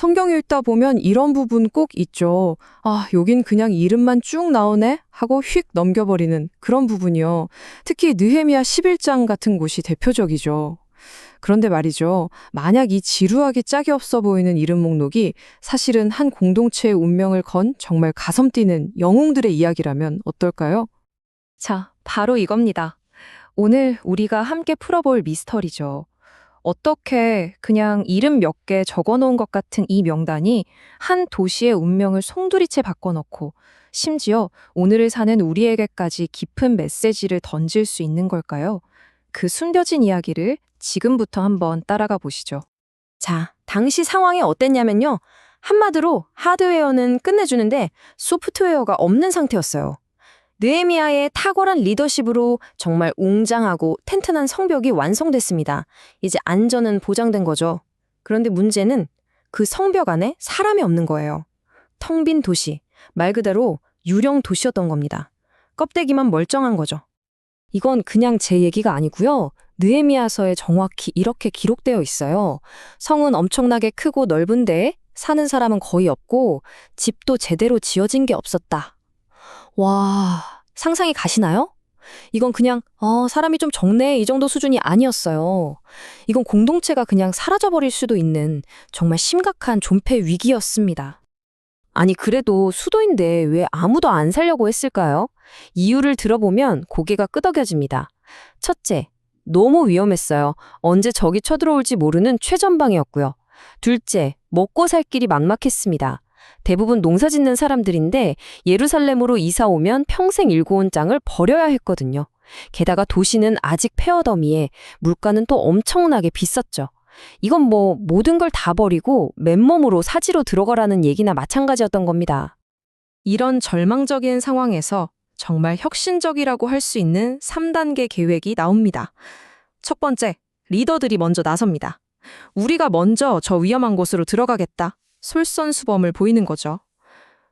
성경 읽다 보면 이런 부분 꼭 있죠. 아, 여긴 그냥 이름만 쭉 나오네? 하고 휙 넘겨버리는 그런 부분이요. 특히 느헤미야 11장 같은 곳이 대표적이죠. 그런데 말이죠. 만약 이 지루하게 짝이 없어 보이는 이름 목록이 사실은 한 공동체의 운명을 건 정말 가슴 뛰는 영웅들의 이야기라면 어떨까요? 자, 바로 이겁니다. 오늘 우리가 함께 풀어볼 미스터리죠. 어떻게 그냥 이름 몇 개 적어 놓은 것 같은 이 명단이 한 도시의 운명을 송두리째 바꿔놓고 심지어 오늘을 사는 우리에게까지 깊은 메시지를 던질 수 있는 걸까요? 그 숨겨진 이야기를 지금부터 한번 따라가 보시죠. 자, 당시 상황이 어땠냐면요. 한마디로 하드웨어는 끝내주는데 소프트웨어가 없는 상태였어요. 느헤미야의 탁월한 리더십으로 정말 웅장하고 튼튼한 성벽이 완성됐습니다. 이제 안전은 보장된 거죠. 그런데 문제는 그 성벽 안에 사람이 없는 거예요. 텅 빈 도시, 말 그대로 유령 도시였던 겁니다. 껍데기만 멀쩡한 거죠. 이건 그냥 제 얘기가 아니고요. 느헤미야서에 정확히 이렇게 기록되어 있어요. 성은 엄청나게 크고 넓은데 사는 사람은 거의 없고 집도 제대로 지어진 게 없었다. 와, 상상이 가시나요? 이건 그냥 사람이 좀 적네 이 정도 수준이 아니었어요. 이건 공동체가 그냥 사라져버릴 수도 있는 정말 심각한 존폐 위기였습니다. 아니 그래도 수도인데 왜 아무도 안 살려고 했을까요? 이유를 들어보면 고개가 끄덕여집니다. 첫째, 너무 위험했어요. 언제 적이 쳐들어올지 모르는 최전방이었고요. 둘째, 먹고 살 길이 막막했습니다. 대부분 농사 짓는 사람들인데 예루살렘으로 이사 오면 평생 일궈온 땅을 버려야 했거든요. 게다가 도시는 아직 폐허더미에 물가는 또 엄청나게 비쌌죠. 이건 뭐 모든 걸 다 버리고 맨몸으로 사지로 들어가라는 얘기나 마찬가지였던 겁니다. 이런 절망적인 상황에서 정말 혁신적이라고 할 수 있는 3단계 계획이 나옵니다. 첫 번째, 리더들이 먼저 나섭니다. 우리가 먼저 저 위험한 곳으로 들어가겠다. 솔선수범을 보이는 거죠.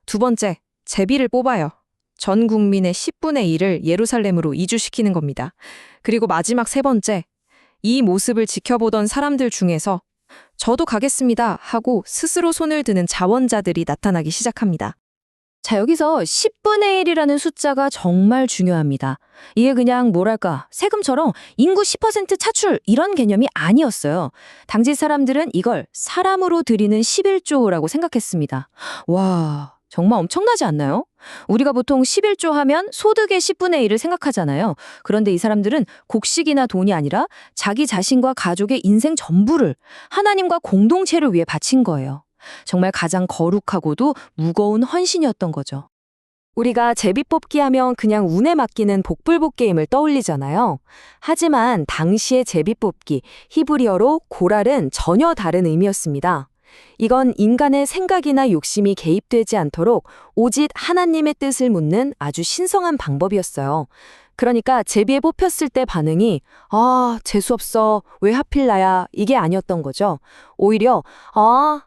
두 번째, 제비를 뽑아요. 전 국민의 10분의 1을 예루살렘으로 이주시키는 겁니다. 그리고 마지막 세 번째, 이 모습을 지켜보던 사람들 중에서 저도 가겠습니다 하고 스스로 손을 드는 자원자들이 나타나기 시작합니다. 자, 여기서 10분의 1이라는 숫자가 정말 중요합니다. 이게 그냥 뭐랄까 세금처럼 인구 10% 차출 이런 개념이 아니었어요. 당시 사람들은 이걸 사람으로 드리는 11조라고 생각했습니다. 와, 정말 엄청나지 않나요? 우리가 보통 11조 하면 소득의 10분의 1을 생각하잖아요. 그런데 이 사람들은 곡식이나 돈이 아니라 자기 자신과 가족의 인생 전부를 하나님과 공동체를 위해 바친 거예요. 정말 가장 거룩하고도 무거운 헌신이었던 거죠. 우리가 제비뽑기 하면 그냥 운에 맡기는 복불복 게임을 떠올리잖아요. 하지만 당시의 제비뽑기, 히브리어로 고랄은 전혀 다른 의미였습니다. 이건 인간의 생각이나 욕심이 개입되지 않도록 오직 하나님의 뜻을 묻는 아주 신성한 방법이었어요. 그러니까 제비에 뽑혔을 때 반응이 재수없어, 왜 하필 나야, 이게 아니었던 거죠. 오히려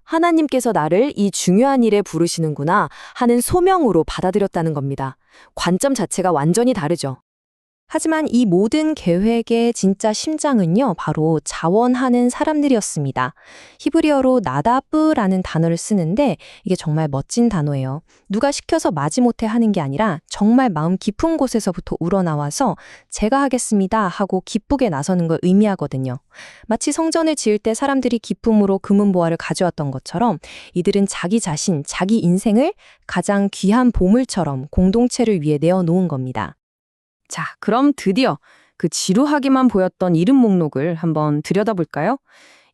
하나님께서 나를 이 중요한 일에 부르시는구나 하는 소명으로 받아들였다는 겁니다. 관점 자체가 완전히 다르죠. 하지만 이 모든 계획의 진짜 심장은요, 바로 자원하는 사람들이었습니다. 히브리어로 나다브라는 단어를 쓰는데 이게 정말 멋진 단어예요. 누가 시켜서 마지못해 하는 게 아니라 정말 마음 깊은 곳에서부터 우러나와서 제가 하겠습니다 하고 기쁘게 나서는 걸 의미하거든요. 마치 성전을 지을 때 사람들이 기쁨으로 금은보화를 가져왔던 것처럼 이들은 자기 자신, 자기 인생을 가장 귀한 보물처럼 공동체를 위해 내어놓은 겁니다. 자, 그럼 드디어 그 지루하기만 보였던 이름 목록을 한번 들여다볼까요?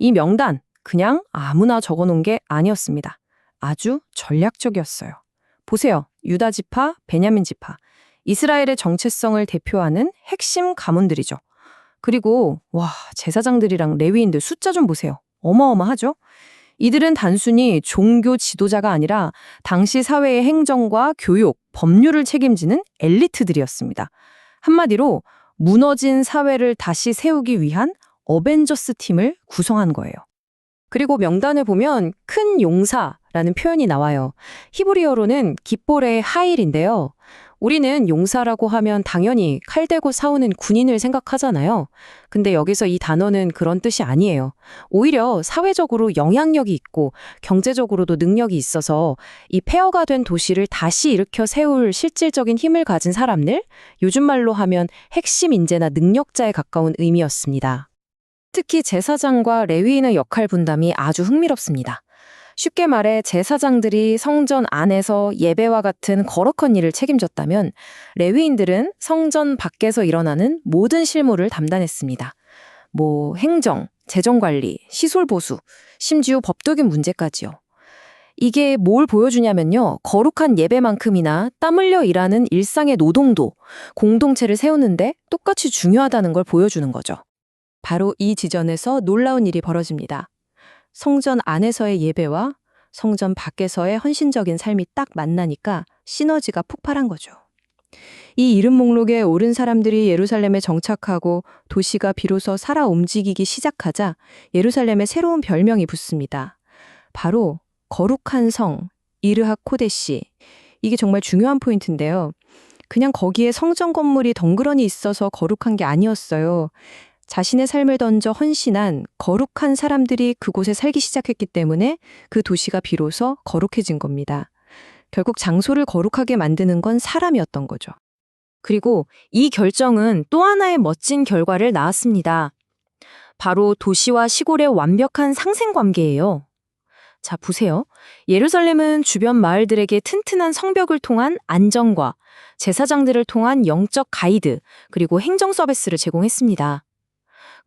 이 명단 그냥 아무나 적어놓은 게 아니었습니다. 아주 전략적이었어요. 보세요. 유다 지파, 베냐민 지파. 이스라엘의 정체성을 대표하는 핵심 가문들이죠. 그리고 제사장들이랑 레위인들 숫자 좀 보세요. 어마어마하죠? 이들은 단순히 종교 지도자가 아니라 당시 사회의 행정과 교육, 법률을 책임지는 엘리트들이었습니다. 한마디로 무너진 사회를 다시 세우기 위한 어벤져스 팀을 구성한 거예요. 그리고 명단을 보면 큰 용사라는 표현이 나와요. 히브리어로는 깃볼의 하일인데요. 우리는 용사라고 하면 당연히 칼 대고 싸우는 군인을 생각하잖아요. 근데 여기서 이 단어는 그런 뜻이 아니에요. 오히려 사회적으로 영향력이 있고 경제적으로도 능력이 있어서 이 폐허가 된 도시를 다시 일으켜 세울 실질적인 힘을 가진 사람들, 요즘 말로 하면 핵심 인재나 능력자에 가까운 의미였습니다. 특히 제사장과 레위인의 역할 분담이 아주 흥미롭습니다. 쉽게 말해 제사장들이 성전 안에서 예배와 같은 거룩한 일을 책임졌다면 레위인들은 성전 밖에서 일어나는 모든 실무를 담당했습니다. 행정, 재정관리, 시설 보수, 심지어 법적인 문제까지요. 이게 뭘 보여주냐면요. 거룩한 예배만큼이나 땀 흘려 일하는 일상의 노동도 공동체를 세우는데 똑같이 중요하다는 걸 보여주는 거죠. 바로 이 지점에서 놀라운 일이 벌어집니다. 성전 안에서의 예배와 성전 밖에서의 헌신적인 삶이 딱 만나니까 시너지가 폭발한 거죠. 이 이름 목록에 오른 사람들이 예루살렘에 정착하고 도시가 비로소 살아 움직이기 시작하자 예루살렘에 새로운 별명이 붙습니다. 바로 거룩한 성, 이르하 코데시. 이게 정말 중요한 포인트인데요. 그냥 거기에 성전 건물이 덩그러니 있어서 거룩한 게 아니었어요. 자신의 삶을 던져 헌신한 거룩한 사람들이 그곳에 살기 시작했기 때문에 그 도시가 비로소 거룩해진 겁니다. 결국 장소를 거룩하게 만드는 건 사람이었던 거죠. 그리고 이 결정은 또 하나의 멋진 결과를 낳았습니다. 바로 도시와 시골의 완벽한 상생관계예요. 자, 보세요. 예루살렘은 주변 마을들에게 튼튼한 성벽을 통한 안전과 제사장들을 통한 영적 가이드, 그리고 행정 서비스를 제공했습니다.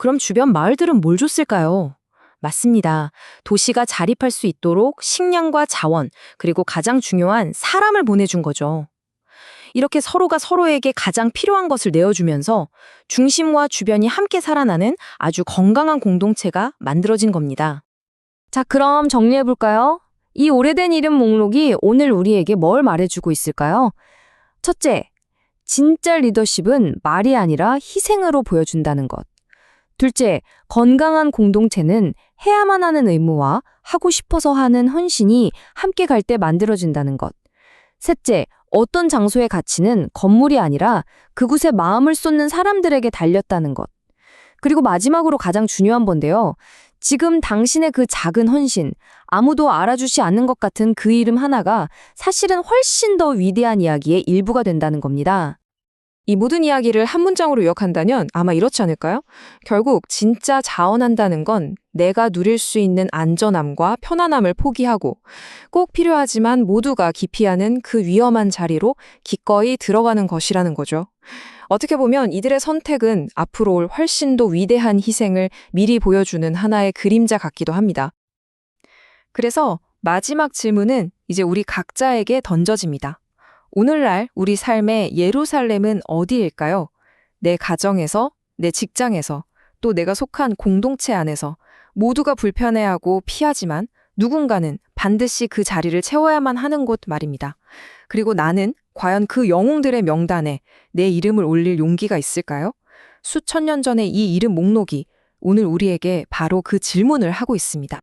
그럼 주변 마을들은 뭘 줬을까요? 맞습니다. 도시가 자립할 수 있도록 식량과 자원, 그리고 가장 중요한 사람을 보내준 거죠. 이렇게 서로가 서로에게 가장 필요한 것을 내어주면서 중심과 주변이 함께 살아나는 아주 건강한 공동체가 만들어진 겁니다. 자, 그럼 정리해볼까요? 이 오래된 이름 목록이 오늘 우리에게 뭘 말해주고 있을까요? 첫째, 진짜 리더십은 말이 아니라 희생으로 보여준다는 것. 둘째, 건강한 공동체는 해야만 하는 의무와 하고 싶어서 하는 헌신이 함께 갈 때 만들어진다는 것. 셋째, 어떤 장소의 가치는 건물이 아니라 그곳에 마음을 쏟는 사람들에게 달렸다는 것. 그리고 마지막으로 가장 중요한 건데요. 지금 당신의 그 작은 헌신, 아무도 알아주지 않는 것 같은 그 이름 하나가 사실은 훨씬 더 위대한 이야기의 일부가 된다는 겁니다. 이 모든 이야기를 한 문장으로 요약한다면 아마 이렇지 않을까요? 결국 진짜 자원한다는 건 내가 누릴 수 있는 안전함과 편안함을 포기하고 꼭 필요하지만 모두가 기피하는 그 위험한 자리로 기꺼이 들어가는 것이라는 거죠. 어떻게 보면 이들의 선택은 앞으로 올 훨씬 더 위대한 희생을 미리 보여주는 하나의 그림자 같기도 합니다. 그래서 마지막 질문은 이제 우리 각자에게 던져집니다. 오늘날 우리 삶의 예루살렘은 어디일까요? 내 가정에서, 내 직장에서, 또 내가 속한 공동체 안에서 모두가 불편해하고 피하지만 누군가는 반드시 그 자리를 채워야만 하는 곳 말입니다. 그리고 나는 과연 그 영웅들의 명단에 내 이름을 올릴 용기가 있을까요? 수천 년 전의 이 이름 목록이 오늘 우리에게 바로 그 질문을 하고 있습니다.